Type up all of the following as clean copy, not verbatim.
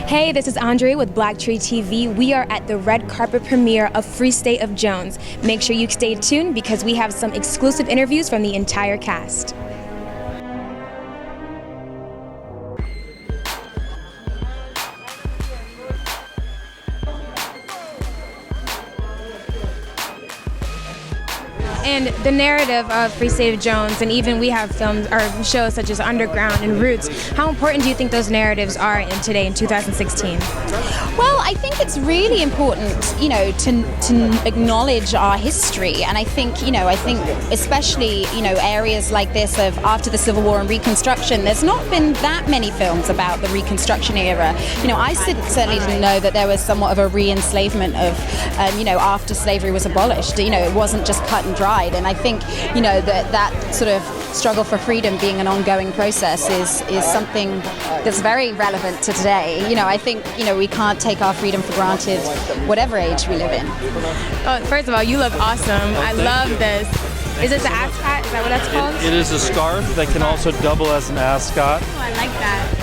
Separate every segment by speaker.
Speaker 1: Hey, this is Andre with BLACKTREE TV. We are at the red carpet premiere of Free State of Jones. Make sure you stay tuned because we have some exclusive interviews from the entire cast. And the narrative of Free State of Jones, and even we have films or shows such as Underground and Roots, how important do you think those narratives are in 2016?
Speaker 2: Well, I think it's really important, to acknowledge our history, and I think especially, areas like this of after the Civil War and Reconstruction, there's not been that many films about the Reconstruction era. I certainly didn't know that there was somewhat of a re-enslavement of, after slavery was abolished. It wasn't just cut and dried, and I think, that sort of struggle for freedom being an ongoing process is something that's very relevant to today. I think, we can't take our freedom for granted, whatever age we live in.
Speaker 1: Oh, first of all, you look awesome. I love this. Is this an ascot? Is that what that's called?
Speaker 3: It is a scarf that can also double as an ascot.
Speaker 1: Oh, I like that.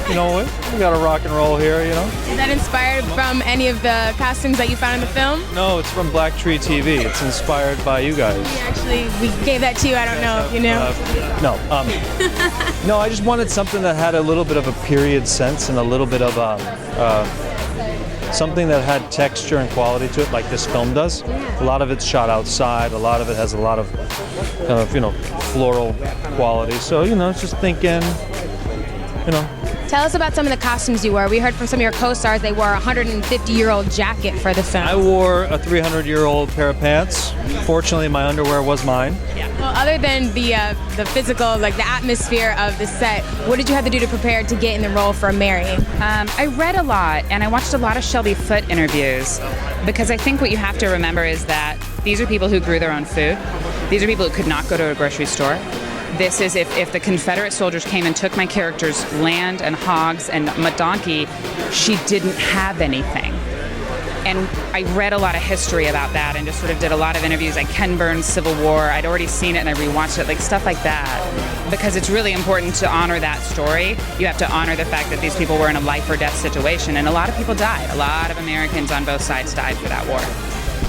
Speaker 3: We got a rock and roll here,
Speaker 1: Is that inspired from any of the costumes that you found in the film?
Speaker 3: No, it's from BLACKTREE TV. It's inspired by you guys.
Speaker 1: We gave that to you. I don't know if you knew.
Speaker 3: No, I just wanted something that had a little bit of a period sense and a little bit of something that had texture and quality to it, like this film does. A lot of it's shot outside. A lot of it has a lot of floral quality. So, it's just thinking,
Speaker 1: Tell us about some of the costumes you wore. We heard from some of your co-stars they wore a 150-year-old jacket for the film.
Speaker 3: I wore a 300-year-old pair of pants. Fortunately, my underwear was mine.
Speaker 1: Yeah. Well, other than the physical, the atmosphere of the set, what did you have to do to prepare to get in the role for Mary?
Speaker 4: I read a lot, and I watched a lot of Shelby Foote interviews, because I think what you have to remember is that these are people who grew their own food. These are people who could not go to a grocery store. This is if the Confederate soldiers came and took my character's land and hogs and my donkey, she didn't have anything. And I read a lot of history about that and just sort of did a lot of interviews, like Ken Burns' Civil War. I'd already seen it and I rewatched it, stuff like that. Because it's really important to honor that story. You have to honor the fact that these people were in a life or death situation, and a lot of people died. A lot of Americans on both sides died for that war.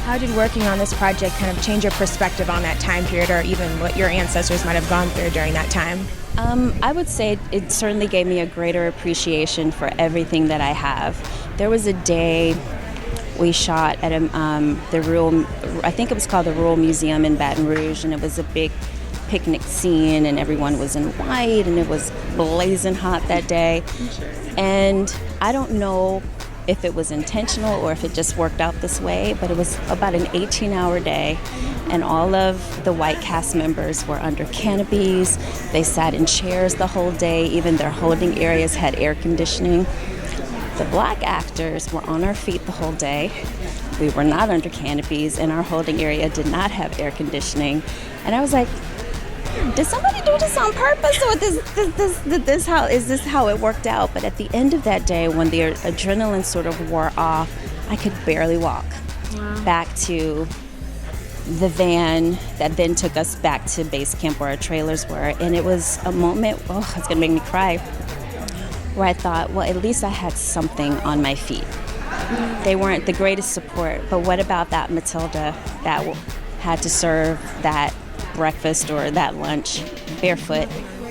Speaker 1: How did working on this project kind of change your perspective on that time period, or even what your ancestors might have gone through during that time?
Speaker 5: I would say it certainly gave me a greater appreciation for everything that I have. There was a day we shot at the Rural, I think it was called the Rural Museum in Baton Rouge, and it was a big picnic scene, and everyone was in white, and it was blazing hot that day. And I don't know if it was intentional or if it just worked out this way, but it was about an 18-hour day, and all of the white cast members were under canopies. They sat in chairs the whole day. Even their holding areas had air conditioning. The black actors were on our feet the whole day. We were not under canopies, and our holding area did not have air conditioning. And I was like, did somebody do this on purpose, or is this how it worked out? But at the end of that day, when the adrenaline sort of wore off, I could barely walk. Wow. Back to the van that then took us back to base camp where our trailers were. And it was a moment, it's gonna make me cry, where I thought, well, at least I had something on my feet. They weren't the greatest support, but what about that Matilda that had to serve that breakfast or that lunch barefoot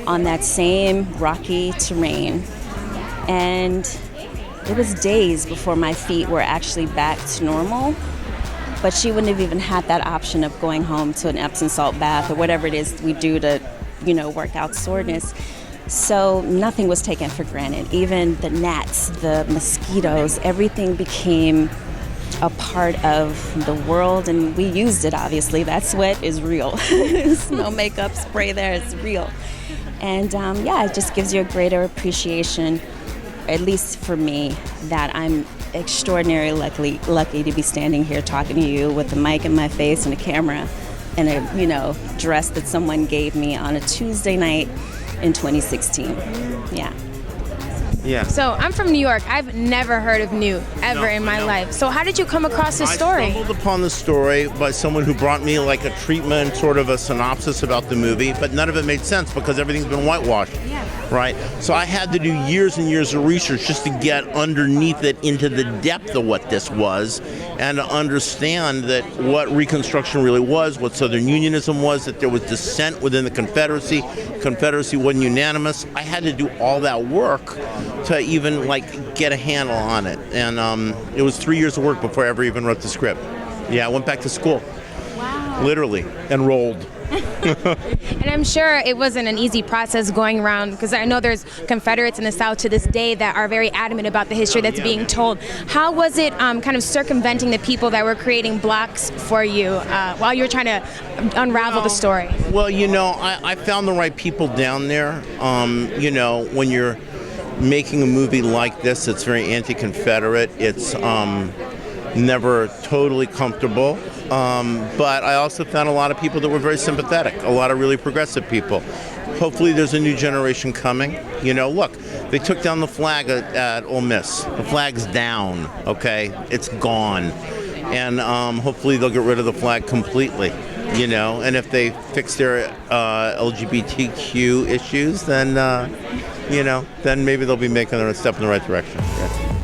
Speaker 5: on that same rocky terrain? And it was days before my feet were actually back to normal, but she wouldn't have even had that option of going home to an Epsom salt bath or whatever it is we do to, work out soreness. So nothing was taken for granted. Even the gnats, the mosquitoes, everything became a part of the world, and we used it, obviously. That sweat is real. There's no makeup spray there, it's real. And it just gives you a greater appreciation, at least for me, that I'm extraordinarily lucky to be standing here talking to you with a mic in my face and a camera and a dress that someone gave me on a Tuesday night in 2016. Yeah.
Speaker 6: Yeah.
Speaker 1: So I'm from New York. I've never heard of Newt ever in my life. So how did you come across this story?
Speaker 6: I stumbled upon the story by someone who brought me like a treatment, sort of a synopsis about the movie, but none of it made sense because everything's been whitewashed.
Speaker 1: Yeah.
Speaker 6: Right? So I had to do years and years of research just to get underneath it into the depth of what this was and to understand that what Reconstruction really was, what Southern Unionism was, that there was dissent within the Confederacy. Confederacy wasn't unanimous. I had to do all that work to even like get a handle on it. And it was 3 years of work before I ever even wrote the script. Yeah, I went back to school.
Speaker 1: Wow.
Speaker 6: Literally, enrolled.
Speaker 1: And I'm sure it wasn't an easy process going around, because I know there's Confederates in the South to this day that are very adamant about the history that's being told. How was it kind of circumventing the people that were creating blocks for you while you were trying to unravel the story?
Speaker 6: Well, you know, I found the right people down there. You know, when you're making a movie like this, it's very anti-Confederate. It's never totally comfortable. But I also found a lot of people that were very sympathetic, a lot of really progressive people. Hopefully there's a new generation coming. You know, look, they took down the flag at Ole Miss. The flag's down, okay? It's gone. And hopefully they'll get rid of the flag completely, you know? And if they fix their LGBTQ issues, then, you know, then maybe they'll be making a step in the right direction. Yeah.